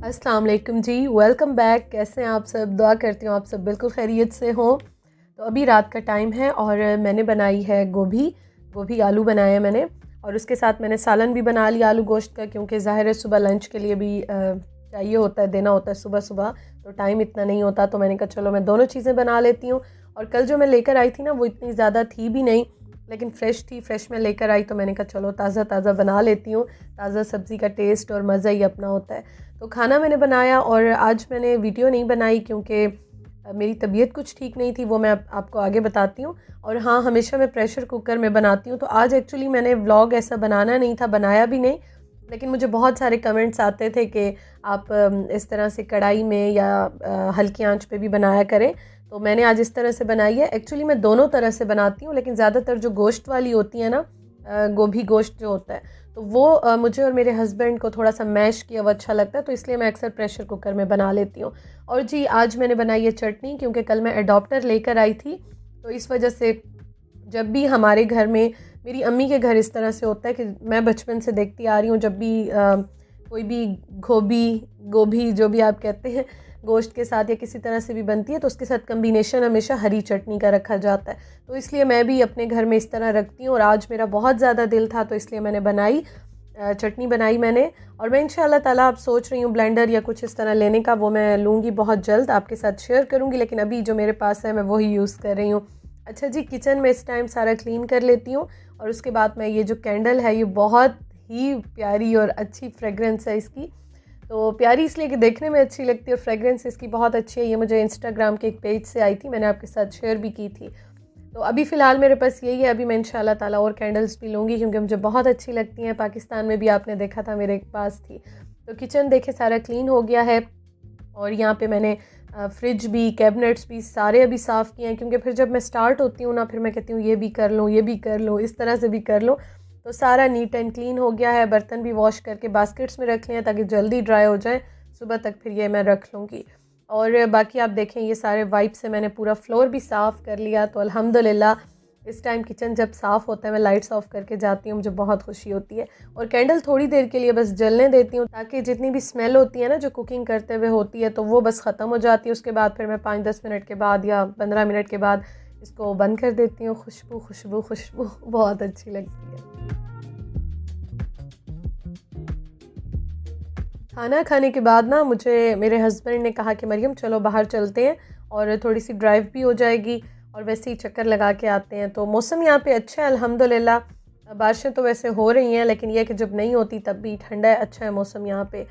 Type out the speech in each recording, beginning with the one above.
अस्सलाम वालेकुम जी, welcome back. कैसे हैं आप सब? दुआ करती हूँ आप सब बिल्कुल खैरियत से हों। तो अभी रात का टाइम है और मैंने बनाई है गोभी आलू बनाए हैं मैंने, और उसके साथ मैंने सालन भी बना लिया आलू गोश्त का, क्योंकि ज़ाहिर है सुबह लंच के लिए भी चाहिए होता है, देना होता है सुबह सुबह, तो टाइम इतना नहीं होता। तो मैंने कहा चलो मैं दोनों चीज़ें बना लेती हूँ। और कल जो मैं लेकर आई थी ना, वो इतनी ज़्यादा थी भी नहीं, लेकिन फ़्रेश थी, फ़्रेश में लेकर आई, तो मैंने कहा चलो ताज़ा ताज़ा बना लेती हूँ। ताज़ा सब्ज़ी का टेस्ट और मज़ा ही अपना होता है। तो खाना मैंने बनाया, और आज मैंने वीडियो नहीं बनाई क्योंकि मेरी तबीयत कुछ ठीक नहीं थी, वो मैं आपको आगे बताती हूँ। और हाँ, हमेशा मैं प्रेशर कुकर में बनाती हूँ, तो आज एक्चुअली मैंने व्लॉग ऐसा बनाना नहीं था, बनाया भी नहीं, लेकिन मुझे बहुत सारे कमेंट्स आते थे कि आप इस तरह से कढ़ाई में या हल्की आंच पे भी बनाया करें। तो मैंने आज इस तरह से बनाई है। एक्चुअली मैं दोनों तरह से बनाती हूँ, लेकिन ज़्यादातर जो गोश्त वाली होती है ना, गोभी गोश्त जो होता है, तो वो मुझे और मेरे हस्बैंड को थोड़ा सा मैश किया हुआ अच्छा लगता है, तो इसलिए मैं अक्सर प्रेशर कुकर में बना लेती हूँ। और जी, आज मैंने बनाई है चटनी, क्योंकि कल मैं एडॉप्टर लेकर आई थी, तो इस वजह से जब भी हमारे घर में, मेरी अम्मी के घर इस तरह से होता है कि मैं बचपन से देखती आ रही हूँ, जब भी कोई भी गोभी जो भी आप कहते हैं, गोश्त के साथ या किसी तरह से भी बनती है, तो उसके साथ कम्बिनेशन हमेशा हरी चटनी का रखा जाता है। तो इसलिए मैं भी अपने घर में इस तरह रखती हूँ, और आज मेरा बहुत ज़्यादा दिल था, तो इसलिए मैंने चटनी बनाई मैंने। और मैं इंशाल्लाह ताला आप सोच रही हूँ ब्लेंडर या कुछ इस तरह लेने का, वो मैं लूँगी बहुत जल्द, आपके साथ शेयर करूँगी, लेकिन अभी जो मेरे पास है मैं वही यूज़ कर रही हूँ। अच्छा जी, किचन में इस टाइम सारा क्लीन कर लेती हूँ, और उसके बाद मैं ये जो कैंडल है, ये बहुत ही प्यारी और अच्छी फ्रेगरेंस है इसकी। तो प्यारी इसलिए कि देखने में अच्छी लगती है, और फ्रेगरेंस इसकी बहुत अच्छी है। ये मुझे इंस्टाग्राम के एक पेज से आई थी, मैंने आपके साथ शेयर भी की थी। तो अभी फ़िलहाल मेरे पास यही है। अभी मैं इंशाल्लाह ताला और कैंडल्स भी लूँगी, क्योंकि मुझे बहुत अच्छी लगती हैं। पाकिस्तान में भी आपने देखा था मेरे पास थी। तो किचन देखे सारा क्लीन हो गया है, और यहाँ पे मैंने फ्रिज भी, कैबिनेट्स भी सारे अभी साफ़ किए हैं, क्योंकि फिर जब मैं स्टार्ट होती हूँ ना, फिर मैं कहती हूँ ये भी कर लूँ, ये भी कर लूँ, इस तरह से भी कर लूँ। तो सारा नीट एंड क्लीन हो गया है। बर्तन भी वॉश करके बास्केट्स में रख लिए हैं, ताकि जल्दी ड्राई हो जाए, सुबह तक फिर ये मैं रख लूँगी। और बाकी आप देखें, ये सारे वाइप से मैंने पूरा फ्लोर भी साफ़ कर लिया। तो अल्हम्दुलिल्लाह, इस टाइम किचन जब साफ़ होता है, मैं लाइट्स ऑफ करके जाती हूँ, मुझे बहुत खुशी होती है। और कैंडल थोड़ी देर के लिए बस जलने देती हूँ, ताकि जितनी भी स्मेल होती है ना, जो कुकिंग करते हुए होती है, तो वो बस ख़त्म हो जाती है। उसके बाद फिर मैं 5-10 मिनट के बाद या 15 मिनट के बाद इसको बंद कर देती हूँ। खुशबू खुशबू खुशबू बहुत अच्छी लगती है। खाना खाने के बाद ना, मुझे मेरे हस्बैंड ने कहा कि मरियम चलो बाहर चलते हैं, और थोड़ी सी ड्राइव भी हो जाएगी, और वैसे ही चक्कर लगा के आते हैं। तो मौसम यहाँ पे अच्छा है अल्हम्दुलिल्लाह। बारिशें तो वैसे हो रही हैं, लेकिन यह कि जब नहीं होती तब भी ठंडा है, अच्छा है मौसम यहाँ पे।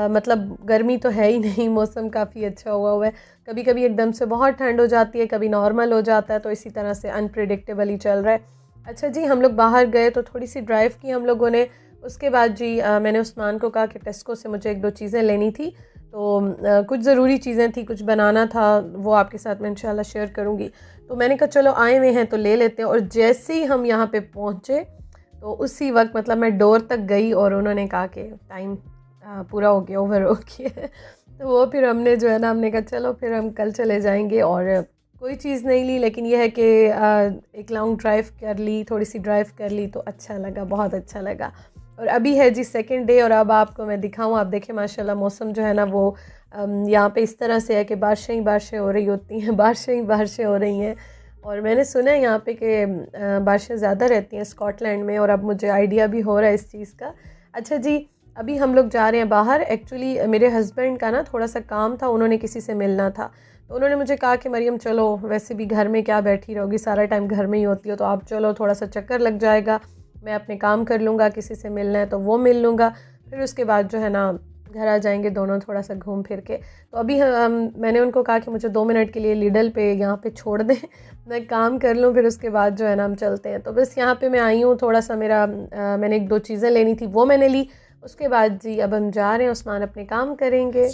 मतलब गर्मी तो है ही नहीं, मौसम काफ़ी अच्छा हुआ है। कभी कभी एकदम से बहुत ठंड हो जाती है, कभी नॉर्मल हो जाता है, तो इसी तरह से अनप्रिडिक्टेबल ही चल रहा है। अच्छा जी, हम लोग बाहर गए तो थोड़ी सी ड्राइव की हम लोगों ने। उसके बाद जी मैंने उस्मान को कहा कि टेस्को से मुझे 1-2 चीज़ें लेनी थी, तो कुछ ज़रूरी चीज़ें थी, कुछ बनाना था, वो आपके साथ मैं इंशाल्लाह शेयर करूँगी। तो मैंने कहा चलो आए हुए हैं तो ले लेते हैं। और जैसे ही हम यहाँ पे पहुँचे, तो उसी वक्त मतलब मैं डोर तक गई, और उन्होंने कहा कि टाइम पूरा हो गया, ओवर हो गया। तो वो फिर हमने जो है ना, हमने कहा चलो फिर हम कल चले जाएंगे। और कोई चीज़ नहीं ली, लेकिन यह है कि एक लॉन्ग ड्राइव कर ली, थोड़ी सी ड्राइव कर ली, तो अच्छा लगा, बहुत अच्छा लगा। और अभी है जी सेकंड डे, और अब आपको मैं दिखाऊं, आप देखें माशाल्लाह मौसम जो है ना, वो यहाँ पे इस तरह से है कि बारिशें ही बारिशें हो रही होती हैं, बारिशें ही बारिशें हो रही हैं। और मैंने सुना है यहाँ पे कि बारिशें ज़्यादा रहती हैं स्कॉटलैंड में, और अब मुझे आइडिया भी हो रहा है इस चीज़ का। अच्छा जी, अभी हम लोग जा रहे हैं बाहर। एक्चुअली मेरे हस्बैंड का ना थोड़ा सा काम था, उन्होंने किसी से मिलना था, तो उन्होंने मुझे कहा कि मरियम चलो, वैसे भी घर में क्या बैठी रहोगी, सारा टाइम घर में ही होती हो, तो आप चलो, थोड़ा सा चक्कर लग जाएगा, मैं अपने काम कर लूँगा, किसी से मिलना है तो वो मिल लूँगा, फिर उसके बाद जो है ना घर आ जाएंगे दोनों, थोड़ा सा घूम फिर के। तो अभी मैंने उनको कहा कि मुझे 2 मिनट के लिए लिडल पे यहाँ पे छोड़ दें, मैं काम कर लूँ, फिर उसके बाद जो है ना हम चलते हैं। तो बस यहाँ पे मैं आई हूँ, थोड़ा सा मैंने 1-2 चीज़ें लेनी थी, वो मैंने ली। उसके बाद जी अब हम जा रहे हैं, उस्मान अपने काम करेंगे।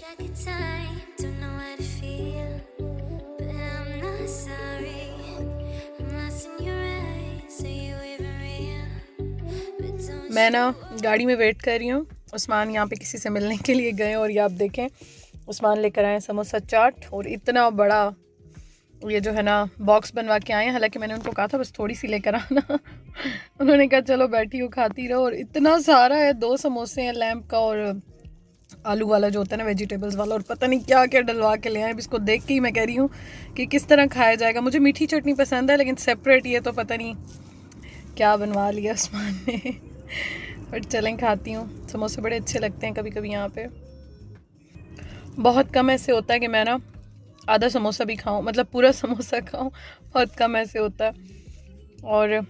मैं ना गाड़ी में वेट कर रही हूँ, उस्मान यहाँ पे किसी से मिलने के लिए गए, और ये आप देखें उस्मान लेकर आए समोसा चाट, और इतना बड़ा ये जो है ना बॉक्स बनवा के आए हैं। हालांकि मैंने उनको कहा था बस थोड़ी सी लेकर आना। उन्होंने कहा चलो बैठी हूँ खाती रहो, और इतना सारा है, 2 समोसे हैं लैम्प का, और आलू वाला जो होता है ना, वेजिटेबल्स वाला, और पता नहीं क्या क्या डलवा के ले आए। अब इसको देख के ही मैं कह रही हूँ कि किस तरह खाया जाएगा। मुझे मीठी चटनी पसंद है, लेकिन सेपरेट ये तो पता नहीं क्या बनवा लिया उस्मान ने। बट चलें, खाती हूँ। समोसे बड़े अच्छे लगते हैं कभी कभी यहाँ पे। बहुत कम ऐसे होता है कि मैं ना आधा समोसा भी खाऊं, मतलब पूरा समोसा खाऊं, बहुत कम ऐसे होता है। और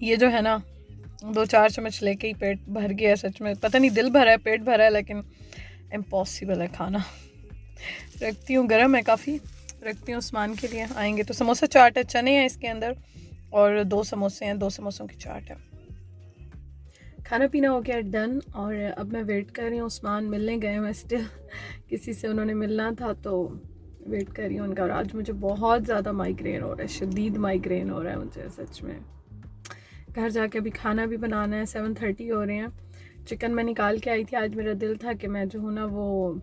ये जो है ना 2-4 चम्मच लेके ही पेट भर गया है सच में। पता नहीं दिल भरा है, पेट भरा है, लेकिन इम्पॉसिबल है खाना। रखती हूँ, गर्म है काफ़ी, रखती हूँ उस्मान के लिए, आएंगे तो। समोसा चाट है, चने हैं इसके अंदर, और 2 समोसे हैं, 2 समोसों की चाट है। खाना पीना हो गया डन, और अब मैं वेट कर रही हूँ। उस्मान मिलने गए हैं स्टिल, किसी से उन्होंने मिलना था तो वेट कर रही हूँ उनका। और आज मुझे बहुत ज़्यादा माइग्रेन हो रहा है, शदीद माइग्रेन हो रहा है मुझे सच में। घर जाके अभी खाना भी बनाना है, 7:30 हो रहे हैं। चिकन मैं निकाल के आई थी, आज मेरा दिल था कि मैं जो हूँ ना वो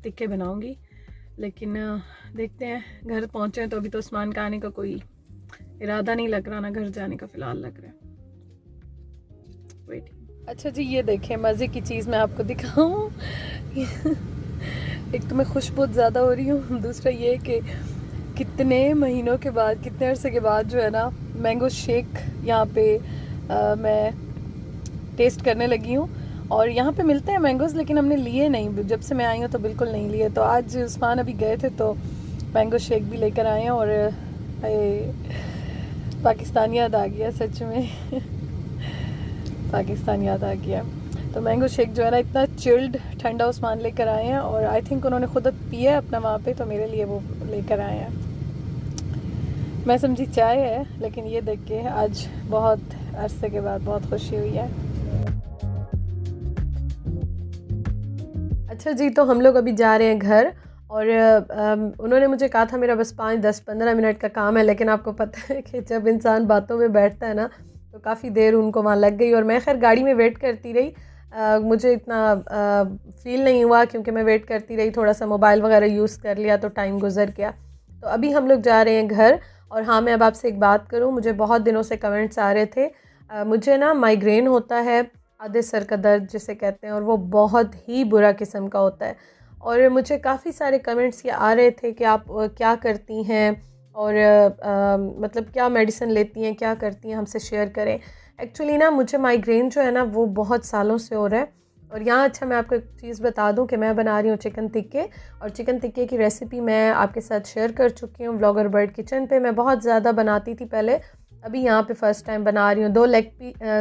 टिक्के बनाऊँगी, लेकिन देखते हैं। घर पहुँचे हैं तो अभी तो उस्मान का आने का कोई इरादा नहीं लग रहा, ना घर जाने का फ़िलहाल लग रहा है। वेट। अच्छा जी, ये देखें मज़े की चीज़ मैं आपको दिखाऊँ। एक तो मैं खुश बहुत ज़्यादा हो रही हूँ, दूसरा ये कि कितने महीनों के बाद, कितने अरसे के बाद जो है ना मैंगो शेक यहाँ पे मैं टेस्ट करने लगी हूँ। और यहाँ पे मिलते हैं मैंगोज़, लेकिन हमने लिए नहीं, जब से मैं आई हूँ तो बिल्कुल नहीं लिए। तो आज उस्मान अभी गए थे तो मैंगो शेक भी लेकर आए हैं। और पाकिस्तान याद आ गया सच में। पाकिस्तान याद आ गया। तो मैंगो शेक जो है ना इतना चिल्ड ठंडा उस्मान लेकर आए हैं, और आई थिंक उन्होंने खुद पिया है अपना वहाँ पे, तो मेरे लिए वो लेकर आए हैं। मैं समझी चाय है, लेकिन ये देख के आज बहुत अरसे के बाद बहुत खुशी हुई है। अच्छा जी, तो हम लोग अभी जा रहे हैं घर, और उन्होंने मुझे कहा था मेरा बस 5-10-15 मिनट का काम है, लेकिन आपको पता है कि जब इंसान बातों में बैठता है ना तो काफ़ी देर उनको वहाँ लग गई। और मैं खैर गाड़ी में वेट करती रही, मुझे इतना फ़ील नहीं हुआ, क्योंकि मैं वेट करती रही, थोड़ा सा मोबाइल वगैरह यूज़ कर लिया तो टाइम गुजर गया। तो अभी हम लोग जा रहे हैं घर। और हाँ, मैं अब आपसे एक बात करूँ, मुझे बहुत दिनों से कमेंट्स आ रहे थे, मुझे ना माइग्रेन होता है, आधे सर का दर्द जिसे कहते हैं, और वो बहुत ही बुरा किस्म का होता है। और मुझे काफ़ी सारे कमेंट्स ये आ रहे थे कि आप क्या करती हैं, और मतलब क्या मेडिसिन लेती हैं, क्या करती हैं, हमसे शेयर करें। एक्चुअली ना मुझे माइग्रेन जो है ना वो बहुत सालों से हो रहा है। और यहाँ अच्छा मैं आपको एक चीज़ बता दूं कि मैं बना रही हूँ चिकन टिक्के, और चिकन टिक्के की रेसिपी मैं आपके साथ शेयर कर चुकी हूँ व्लॉगर बर्ड किचन पे। मैं बहुत ज़्यादा बनाती थी पहले, अभी यहाँ पे फ़र्स्ट टाइम बना रही हूँ।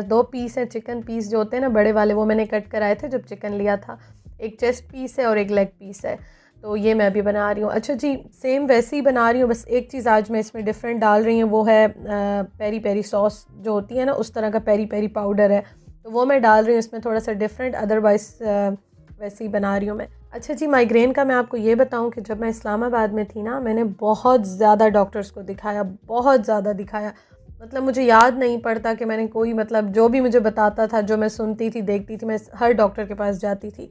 2 पीस हैं चिकन पीस जो होते हैं ना बड़े वाले, वो मैंने कट कराए थे जब चिकन लिया था। एक चेस्ट पीस है और एक लेग पीस है, तो ये मैं अभी बना रही हूँ। अच्छा जी, सेम वैसे ही बना रही हूँ, बस एक चीज़ आज मैं इसमें डिफरेंट डाल रही हूँ, वो है पेरी पेरी सॉस जो होती है ना, उस तरह का पेरी पेरी पाउडर है, तो वो मैं डाल रही हूँ इसमें थोड़ा सा डिफरेंट। अदरवाइज़ वैसे ही बना रही हूँ मैं। अच्छा जी, माइग्रेन का मैं आपको ये बताऊँ कि जब मैं इस्लामाबाद में थी ना, मैंने बहुत ज़्यादा डॉक्टर्स को दिखाया, बहुत ज़्यादा दिखाया। मतलब मुझे याद नहीं पड़ता कि मैंने कोई, मतलब जो भी मुझे बताता था, जो मैं सुनती थी, देखती थी, मैं हर डॉक्टर के पास जाती थी।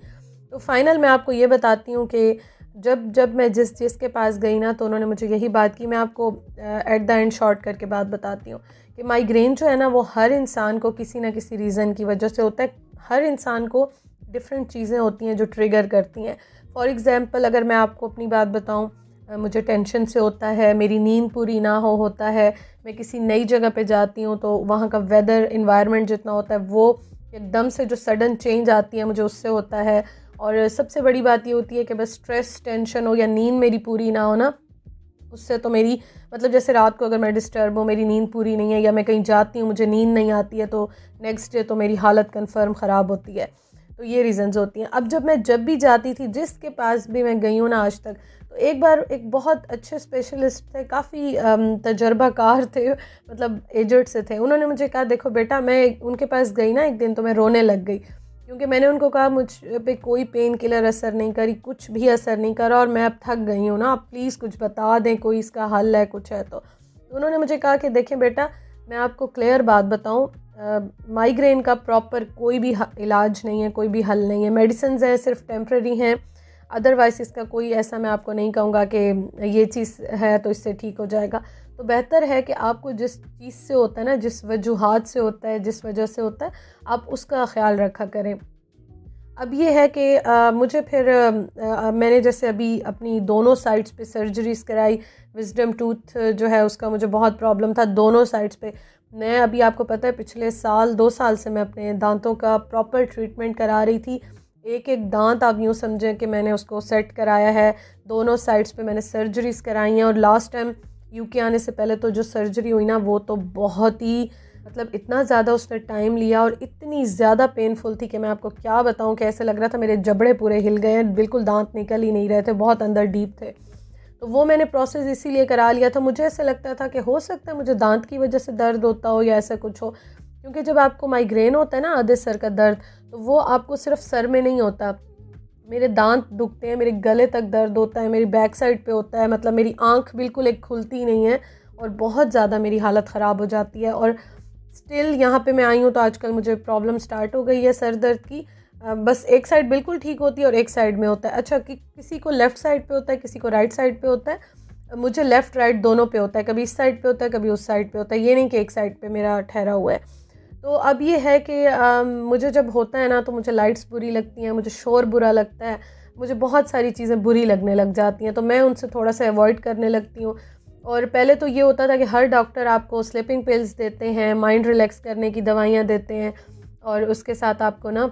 तो फाइनल मैं आपको ये बताती हूँ कि जब जब मैं जिसके पास गई ना, तो उन्होंने मुझे यही बात की। मैं आपको एट द एंड शॉर्ट करके बात बताती हूँ कि माइग्रेन जो है ना वो हर इंसान को किसी ना किसी रीज़न की वजह से होता है। हर इंसान को डिफरेंट चीज़ें होती हैं जो ट्रिगर करती हैं। फॉर एग्ज़ाम्पल अगर मैं आपको अपनी बात बताऊँ, मुझे टेंशन से होता है, मेरी नींद पूरी ना होता है, मैं किसी नई जगह पे जाती हूँ तो वहाँ का वेदर इन्वायरमेंट जितना होता है वो एकदम से जो सडन चेंज आती है मुझे उससे होता है। और सबसे बड़ी बात ये होती है कि बस स्ट्रेस टेंशन हो या नींद मेरी पूरी ना हो ना, उससे तो मेरी, मतलब जैसे रात को अगर मैं डिस्टर्ब हूँ, मेरी नींद पूरी नहीं है, या मैं कहीं जाती हूँ मुझे नींद नहीं आती है, तो नेक्स्ट डे तो मेरी हालत कन्फर्म ख़राब होती है। तो ये रीज़न्स होती हैं। अब जब भी जाती थी, जिसके पास भी मैं गई हूँ ना आज तक, तो एक बार एक बहुत अच्छे स्पेशलिस्ट थे, काफ़ी तजर्बाकार थे, मतलब एजड से थे। उन्होंने मुझे कहा देखो बेटा, मैं उनके पास गई ना एक दिन तो मैं रोने लग गई, क्योंकि मैंने उनको कहा मुझ पे कोई पेन किलर असर नहीं करी, कुछ भी असर नहीं करा, और मैं अब थक गई हूँ ना, आप प्लीज़ कुछ बता दें, कोई इसका हल है, कुछ है तो उन्होंने मुझे कहा कि देखें बेटा, मैं आपको क्लियर बात बताऊँ, माइग्रेन का प्रॉपर कोई भी इलाज नहीं है, कोई भी हल नहीं है। मेडिसिन हैं सिर्फ टेम्प्रेरी हैं, अदरवाइज़ इसका कोई ऐसा मैं आपको नहीं कहूँगा कि ये चीज़ है तो इससे ठीक हो जाएगा। तो बेहतर है कि आपको जिस चीज़ से होता है ना, जिस वजूहात से होता है, जिस वजह से होता है, आप उसका ख्याल रखा करें। अब ये है कि मुझे फिर मैंने जैसे अभी अपनी दोनों साइड्स पे सर्जरीज कराई। विजडम टूथ जो है उसका मुझे बहुत प्रॉब्लम था दोनों साइड्स पे। मैं अभी आपको पता है पिछले साल 2 साल से मैं अपने दांतों का प्रॉपर ट्रीटमेंट करा रही थी। एक एक दांत आप यूँ समझें कि मैंने उसको सेट कराया है। दोनों साइड्स पे मैंने सर्जरीज कराई हैं। और लास्ट टाइम यूके आने से पहले तो जो सर्जरी हुई ना वो तो बहुत ही मतलब इतना ज़्यादा उसने टाइम लिया और इतनी ज़्यादा पेनफुल थी कि मैं आपको क्या बताऊं। कैसे लग रहा था मेरे जबड़े पूरे हिल गए हैं, बिल्कुल दांत निकल ही नहीं रहे थे, बहुत अंदर डीप थे। तो वो मैंने प्रोसेस इसीलिए करा लिया था। मुझे ऐसा लगता था कि हो सकता है मुझे दांत की वजह से दर्द होता हो या ऐसा कुछ हो, क्योंकि जब आपको माइग्रेन होता है ना आधे सर का दर्द, तो वो आपको सिर्फ सर में नहीं होता। मेरे दांत दुखते हैं, मेरे गले तक दर्द होता है, मेरी बैक साइड पे होता है, मतलब मेरी आंख बिल्कुल एक खुलती नहीं है और बहुत ज़्यादा मेरी हालत ख़राब हो जाती है। और स्टिल यहाँ पे मैं आई हूँ तो आजकल मुझे प्रॉब्लम स्टार्ट हो गई है सर दर्द की। बस एक साइड बिल्कुल ठीक होती है और एक साइड में होता है। अच्छा कि किसी को लेफ़्ट साइड पे होता है, किसी को राइट साइड पे होता है। मुझे लेफ़्ट राइट दोनों पे होता है, कभी इस साइड पे होता है कभी उस साइड पे होता है, ये नहीं कि एक साइड पे मेरा ठहरा हुआ है। तो अब ये है कि मुझे जब होता है ना तो मुझे लाइट्स बुरी लगती हैं, मुझे शोर बुरा लगता है, मुझे बहुत सारी चीज़ें बुरी लगने लग जाती हैं, तो मैं उनसे थोड़ा सा अवॉइड करने लगती हूँ। और पहले तो ये होता था कि हर डॉक्टर आपको स्लीपिंग पिल्स देते हैं, माइंड रिलैक्स करने की दवाइयाँ देते हैं और उसके साथ आपको ना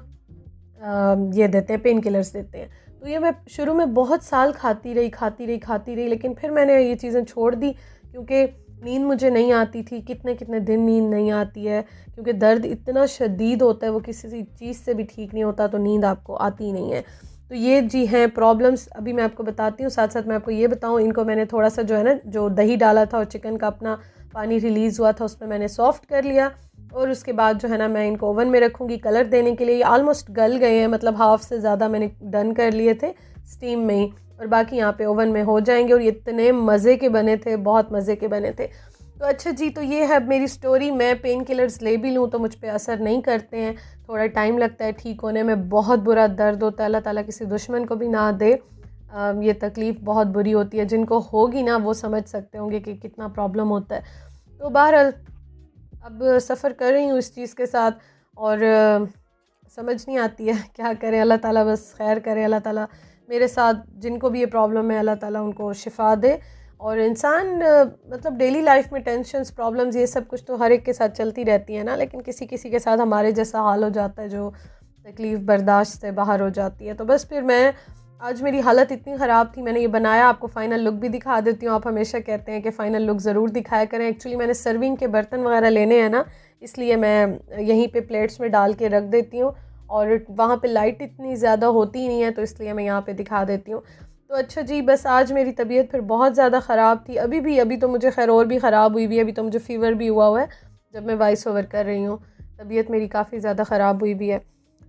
ये देते हैं, पेन किलर्स देते हैं। तो ये मैं शुरू में बहुत साल खाती रही, लेकिन फिर मैंने ये चीज़ें छोड़ दी क्योंकि नींद मुझे नहीं आती थी। कितने कितने दिन नींद नहीं आती है क्योंकि दर्द इतना शदीद होता है, वो किसी चीज़ से भी ठीक नहीं होता, तो नींद आपको आती नहीं है। तो ये जी हैं प्रॉब्लम्स। अभी मैं आपको बताती हूँ, साथ साथ मैं आपको ये बताऊँ, इनको मैंने थोड़ा सा जो है ना, जो दही डाला था और चिकन का अपना पानी रिलीज़ हुआ था उसमें मैंने सॉफ़्ट कर लिया। और उसके बाद जो है ना मैं इनको ओवन में रखूँगी कलर देने के लिए। ये ऑलमोस्ट गल गए हैं, मतलब हाफ़ से ज़्यादा मैंने डन कर लिए थे स्टीम में ही, और बाकी यहाँ पे ओवन में हो जाएंगे। और ये इतने मज़े के बने थे, बहुत मज़े के बने थे। तो अच्छा जी, तो ये है मेरी स्टोरी। मैं पेन किलर्स ले भी लूँ तो मुझ पे असर नहीं करते हैं, थोड़ा टाइम लगता है ठीक होने में, बहुत बुरा दर्द होता है। अल्लाह ताला किसी दुश्मन को भी ना दे। ये तकलीफ़ बहुत बुरी होती है, जिनको होगी ना वो समझ सकते होंगे कि कितना प्रॉब्लम होता है। तो बहरहाल अब सफ़र कर रही हूँ इस चीज़ के साथ और समझ नहीं आती है क्या करें। अल्लाह ताला बस खैर करे, अल्लाह ताला मेरे साथ जिनको भी ये प्रॉब्लम है अल्लाह ताला उनको शिफ़ा दे। और इंसान मतलब डेली लाइफ में टेंशन्स, प्रॉब्लम्स, ये सब कुछ तो हर एक के साथ चलती रहती है ना, लेकिन किसी किसी के साथ हमारे जैसा हाल हो जाता है जो तकलीफ़ बर्दाश्त से बाहर हो जाती है। तो बस फिर मैं आज मेरी हालत इतनी ख़राब थी, मैंने ये बनाया। आपको फ़ाइनल लुक भी दिखा देती हूँ। आप हमेशा कहते हैं कि फ़ाइनल लुक ज़रूर दिखाया करें। एक्चुअली मैंने सर्विंग के बर्तन वगैरह लेने हैं ना, इसलिए मैं यहीं पे प्लेट्स में डाल के रख देती हूँ और वहाँ पे लाइट इतनी ज़्यादा होती ही नहीं है, तो इसलिए मैं यहाँ पे दिखा देती हूँ। तो अच्छा जी, बस आज मेरी तबीयत फिर बहुत ज़्यादा ख़राब थी। अभी तो मुझे खैर और भी ख़राब हुई भी है, अभी तो मुझे फ़ीवर भी हुआ है जब मैं वॉइस ओवर कर रही हूँ। तबीयत मेरी काफ़ी ज़्यादा ख़राब हुई भी है,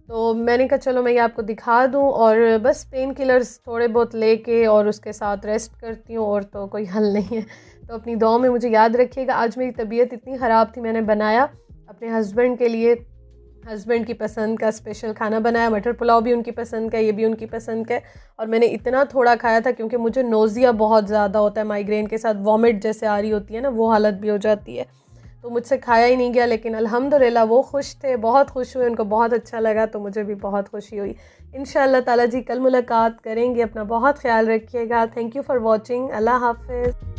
तो मैंने कहा चलो मैं ये आपको दिखा दूँ। और बस पेन किलर्स थोड़े बहुत लेके और उसके साथ रेस्ट करती हूँ, और तो कोई हल नहीं है। तो अपनी दुआओं में मुझे याद रखिएगा। आज मेरी तबीयत इतनी ख़राब थी, मैंने बनाया अपने हस्बैंड के लिए, हस्बैंड की पसंद का स्पेशल खाना बनाया। मटर पुलाव भी उनकी पसंद का, ये भी उनकी पसंद का। और मैंने इतना थोड़ा खाया था क्योंकि मुझे नोज़िया बहुत ज़्यादा होता है, माइग्रेन के साथ वॉमिट जैसे आ रही होती है ना, वो हालत भी हो जाती है, तो मुझसे खाया ही नहीं गया। लेकिन अल्हम्दुलिल्लाह वो खुश थे, बहुत खुश हुए, उनको बहुत अच्छा लगा, तो मुझे भी बहुत खुशी हुई। इंशाअल्लाह ताला जी कल मुलाकात करेंगे। अपना बहुत ख्याल रखिएगा। Thank you for watching. अल्लाह हाफ़िज़।